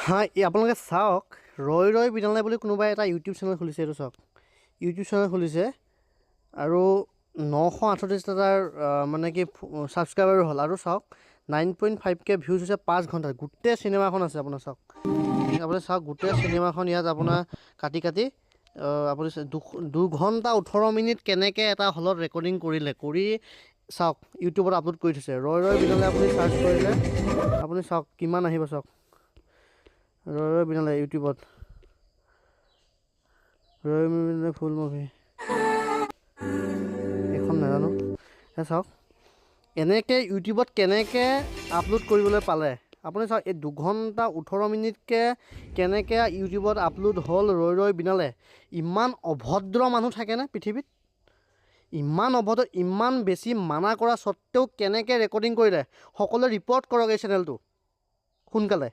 হয় আপোনালোকে চাওক ৰয় বিনালে বুলি কোনোবাই এটা ইউটিউব চেনেল খুলিছে। এইটো চাওক ইউটিউব চেনেল খুলিছে আৰু 938টা তাৰ মানে কি ছাবস্ক্ৰাইবাৰো হ'ল। আৰু চাওক 9.5K ভিউজ হৈছে 5 ঘণ্টাত। গোটেই চিনেমাখন আছে আপোনাৰ চাওক। আপুনি চাওক গোটেই চিনেমাখন ইয়াত আপোনাৰ কাটি আপুনি 2 ঘণ্টা 18 মিনিট কেনেকৈ এটা হলত ৰেকৰ্ডিং কৰি চাওক ইউটিউবত আপলোড কৰি থৈছে। ৰয় বিনালে আপুনি চাৰ্চ কৰিলে আপুনি চাওক কিমান আহিব চাওক। ৰয় বিনালে ইউটিউবত ৰয় বিনালে ফুল মুভি এখন নাজানো চাওক এনেকৈ ইউটিউবত কেনেকৈ আপলোড কৰিবলৈ পালে। আপুনি চাওক এই 2 ঘণ্টা 18 মিনিটকৈ কেনেকৈ ইউটিউবত আপলোড হ'ল ৰয় বিনালে। ইমান অভদ্ৰ মানুহ থাকেনে পৃথিৱীত? ইমান অভদ্ৰ, ইমান বেছি মানা কৰা স্বত্তেও কেনেকৈ ৰেকৰ্ডিং কৰিলে। সকলোৱে ৰিপৰ্ট কৰক এই চেনেলটো সোনকালে।